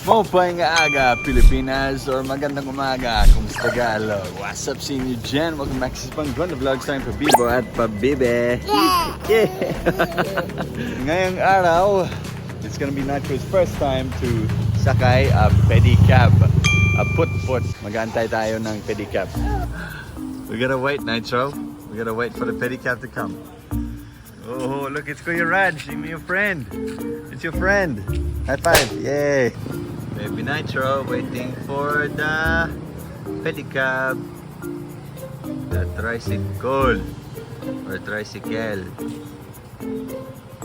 Maupay nga aga, Pilipinas, or magandang umaga, kumusta Tagalog? What's up sa inyo dyan? Welcome back sa Pangguan Vlog sa Pabibo at Pabibe. Yeah! Ngayong araw, it's gonna be Nitro's first time to sakay a pedicab. A put-put. Mag-aantay tayo ng pedicab. We gotta wait, Nitro. We gotta wait for the pedicab to come. Oh, look, it's Kuya Raj. Give me your friend. It's your friend. High five. Yay. Baby Nitro waiting for the pedicab. The tricycle. Or tricycle.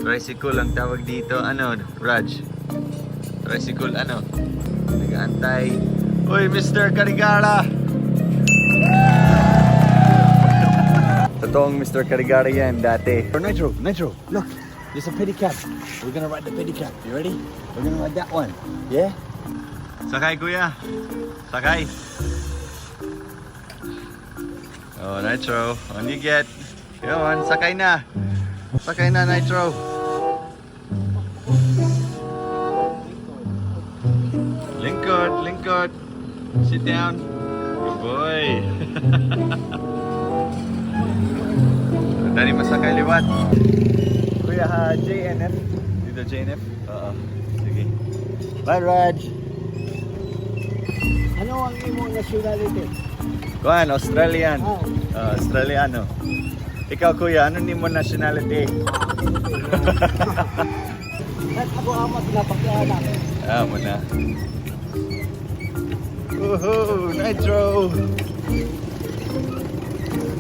Tricycle ang tawag dito. Ano, Raj? Tricycle, ano? Nag-aantay. Uy, Mr. Carigara! Totoong Mr. Carigara yan dati. Nitro, look! There's a pedicab. We're gonna ride the pedicab. You ready? We're gonna ride that one. Yeah? Sakay, kuya. Sakay. Oh, Nitro. On you get. Come on, sakay na. Sakay na, Nitro. Lingkod. Sit down. Good boy. Dari masakay liwat. Kuya, JNF. Dito JNF? Oo. Sige. Bye, Raj. Ano ang imong nationality? Kuan, Australian. Oh. Australiano. Ikaw, kuya, ano ni mo nationality? At ako amat napakyahan natin. Muna. Woohoo! Nitro!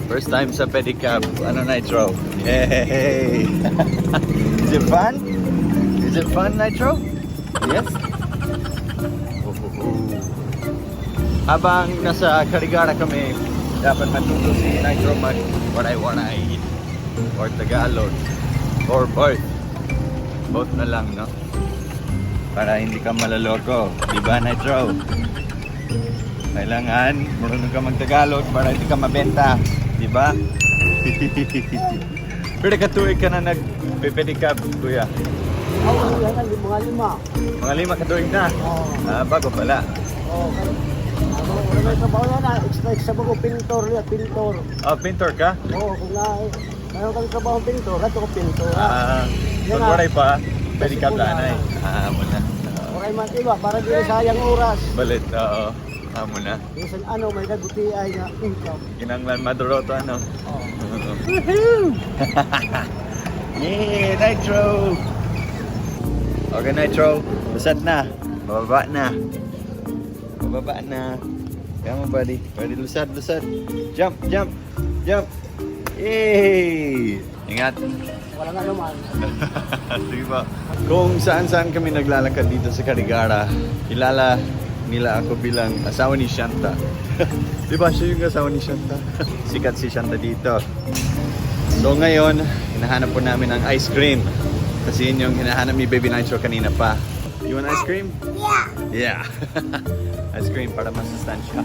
First time sa pedicab. Ano, Nitro? Yay! Is it fun? Is it fun, Nitro? Yes? Habang nasa Carigara kami, dapat matuto si Nitro mag-waray-waray or Tagalog or both. Both na lang, no? Para hindi ka malaloko. Diba, Nitro? Kailangan marunong ka mag-Tagalog para hindi ka mabenta. Diba? Pero katuig ka na nag-pedicab, kuya? Oo, yan mga lima. Mga 5 katuig na? Oo. Bago pala. Oo, wala may trabaho na. Extra ba ko pintor. Pintor ka? Oo, kung mayroon kang trabaho pintor, rato ko pintor. Kung waray pa, pedicab na anay. Muna. Waray man iba, para di sayang oras. Balit, oo. Muna. Minsan may naguti ay na income. Kinanglan maduro to, ano? Oo. Woohoo! Yeah, Nitro! Okay, Nitro. Lusad na. Bababa na. Come on, buddy. Ready, lusad. Jump. Yay! Ingat. Wala nga naman. Sige ba? Kung saan kami naglalakad dito sa Carigara, kilala nila ako bilang asawa ni Shanta. Di ba siya yung asawa ni Shanta? Sikat si Shanta dito. So ngayon, hinahanap po namin ang ice cream. Kasi yun yung hinahanap ni Baby Nitro kanina pa. You want ice cream? Yeah! Ice cream para masustansya.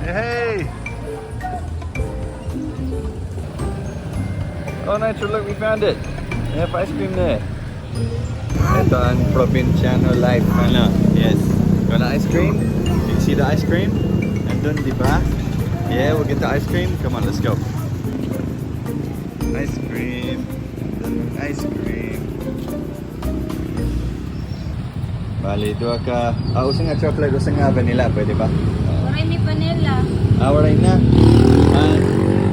Hey! Oh, Nitro, look, we found it. We have ice cream there. Ito ang Provinciano Life. Ano? Yes. You want ice cream? You see the ice cream? Nandun, di ba? Yeah, we'll get the ice cream. Come on, let's go. Ice cream. Ice cream. Bali, doa ka. Usa nga chocolate, usa nga vanilla. Pwede ba? Waray may vanilla. Waray na.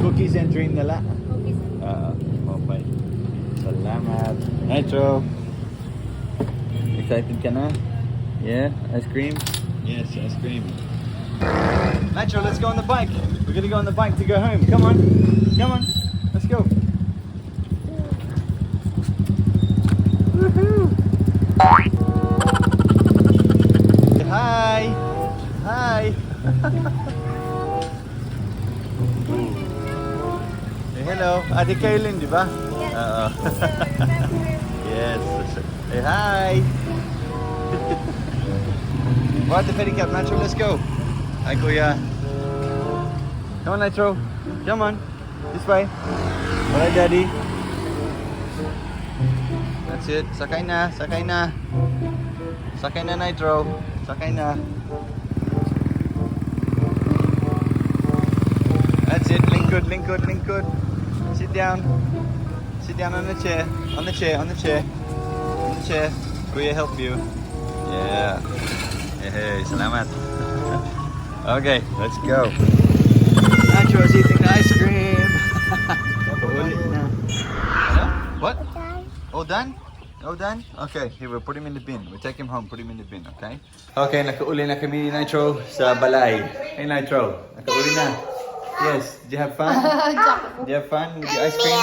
Cookies and cream nala. Cookies. Okay. Salamat. Nitro. Excited ka na? Yeah? Ice cream? Yes, ice cream. Nitro, let's go on the bike. We're gonna go on the bike to go home. Come on. Let's go. Woohoo! Hi! Hey, hello. Ate Kaylin, di ba? Yes. Yes. Hey, hi! What the pedicab, Nitro? Let's go. Hi, Kuya. Come on, Nitro. Come on. This way. Alright, Daddy. That's it. Sakay na. Sakay na, Nitro. Sakay na. That's it. Lingkod, lingkod, lingkod. Sit down. Sit down on the chair. On the chair, on the chair. On the chair. Kuya help you. Yeah. Hey, salamat. Okay, let's go. Nitro's eating ice cream. Paulit na. Ano? What? All done? All done? Okay, here, we'll put him in the bin. We'll take him home, put him in the bin, okay? Okay, nakauli na kami ni Nitro sa balay. Hey, Nitro, nakauli na. Yes, did you have fun? Did you have fun with your ice cream?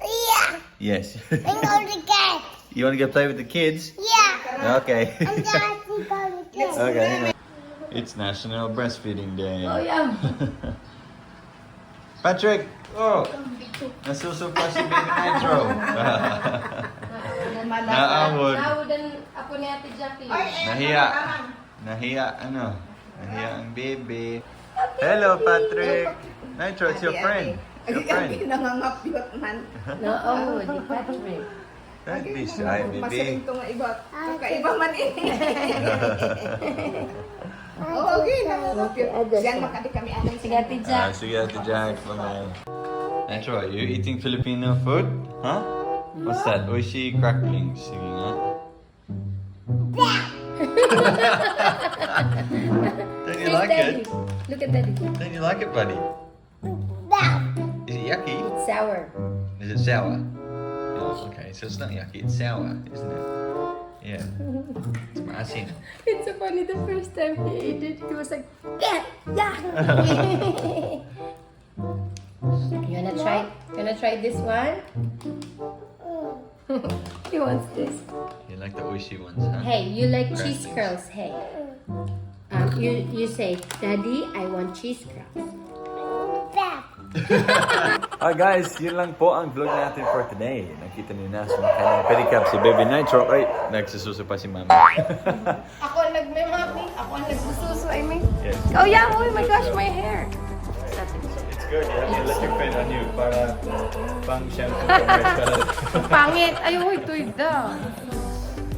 Yeah. Yes. I'm going to get. You want to go play with the kids? Yeah. Okay. I'm going to get. Okay, hang on. It's National Breastfeeding Day. Oh, yeah. Patrick! Oh! Nasusupa si Baby Nitro. Naawod. Naawodan ako ni Ate Jackie. Nahiya. Nahiya, ano? Nahiya ang baby. Hello, Patrick! Nitro, it's your friend. Your friend. Nangangapyot man. Oo, di Patrick. Don't be shy, baby. Masaling to nga iba. Kakaiba man Oo, okay. Nangangapyot. Diyan makati kami anong Sige, Ate Jack. Sige, Ate Jack. Bye. Nitro, are you eating Filipino food? Huh? What's that? Oishi cracklings. Sige nga. Don't you like it? Look at Daddy. Don't you like it, buddy? Is it yucky? It's sour. Is it sour? Oh, okay, so it's not yucky, it's sour, isn't it? Yeah. It's maasim. It's so funny. The first time he ate it, he was like, yeah, yeah. You wanna try this one? He wants this. You like the oishi ones, huh? Hey, you like cheese curls? Hey. You say, Daddy, I want cheese curls. Alright guys, yun lang po ang vlog natin for today. Nakita niyo na sumakay ng pedicab si Baby Nitro. Ay, nagsususo pa si Mama. Ako ang nagme-mapping. Ako ang nagsususo. I mean. Yes. Oh yeah, oh my gosh, my hair. It's good, you have the electric fan on you para pang shampoo. Pangit. Ayaw, ito daw.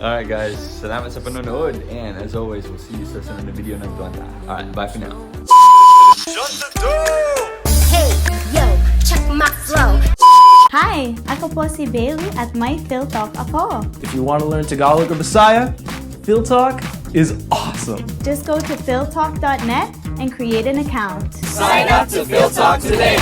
Alright guys, salamat sa panonood. And as always, we'll see you sa sunod na video ng Tuwanta. Alright, bye for now. Hey, yo, check my flow. Hi! Ako po si Bailey at may PhilTalk ako. If you want to learn Tagalog or Bisaya, FilTalk is awesome. Just go to philtalk.net and create an account. Sign up to FilTalk today.